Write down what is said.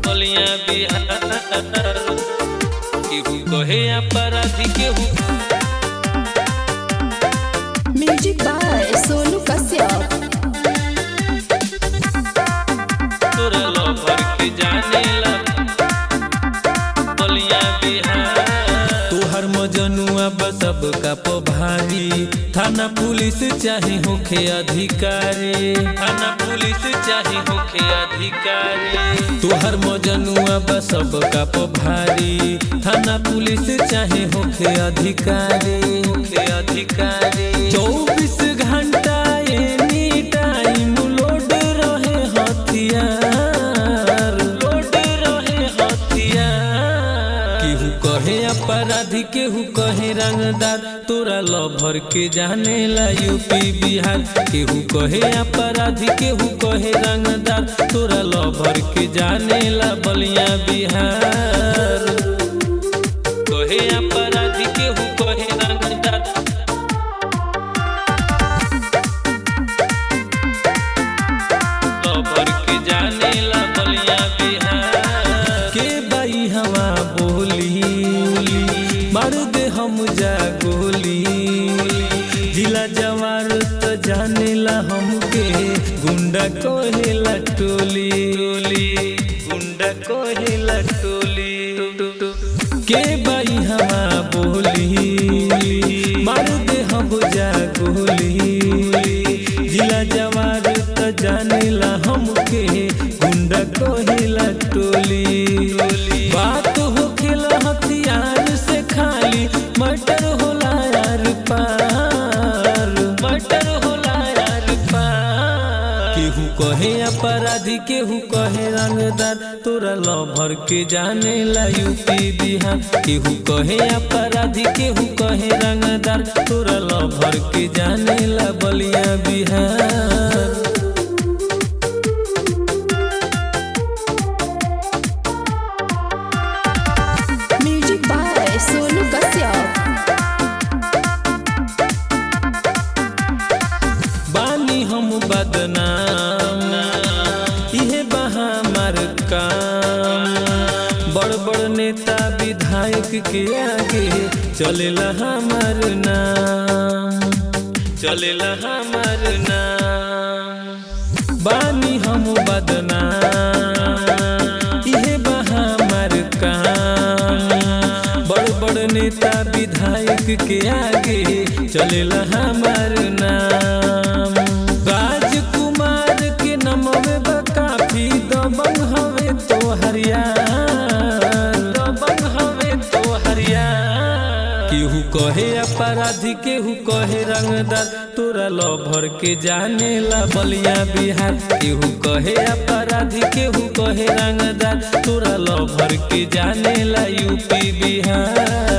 बलिया बिहार केहू कहे अपराधी केहू म्यूजिक बाय सोनू कश्यप। तोरा लवर के जानेला बलिया बिहार तोहर मजनुआ बसब का भारी थाना पुलिस चाहे होखे अधिकारी थाना पुलिस चाहे होखे अधिकारी तोहर मजनुआ बसब का भारी थाना पुलिस चाहे होखे अधिकारी 24 घंटा एनी टाइम लोड रहे हथियार केहू कहे अपराधी केहू कहे रंगदार तोरा लभर के जानेला यूपी बिहार केहू कहे अपराधी केहू कहे रंगदार तोरा लभर के जानेला बलिया बिहार कहे अपराधी केहू कहे रंगदार लभर के जानेला बलिया बिहार के बाई हवा बोली मार दे हम जा गोली जिला जवार तो जानेला हमके गुंडा कहेला टोली गुंडा कहेला टोली के बाई हवा बोली मार दे हम जा गोली जिला जवार तो जानेला हमके गुंडा कहेला टोली बात होखेला हथियार से खाली मर्डर होला यार पार मर्डर होला यार पार केहू कहे अपराधी केहू कहे रंगदार तोरा लभर के जानेला यूपी बिहार केहू कहे अपराधी केहू कहे रंगदार तोरा लभर के जानेला बलिया बिहार म्यूजिक बाय सोनू कश्यप। बानी हम बदनाम इहे बहा हमार काम बड़ बड़ नेता विधायक के आगे चलेला हमार नाम चलेला हमार नाम बानी हम बदनाम इहे बहा हमार काम बड़ बड़ नेता विधायक के आगे चलेला हमार नाम राजकुमार के नमवे काफी दबंग हवे तो हरियार केहू कहे अपराधी केहू कहे रंगदार तोरा लभर के जानेला बलिया बिहार केहू कहे अपराधी केहू कहे रंगदार तोरा लभर के जानेला यूपी बिहार।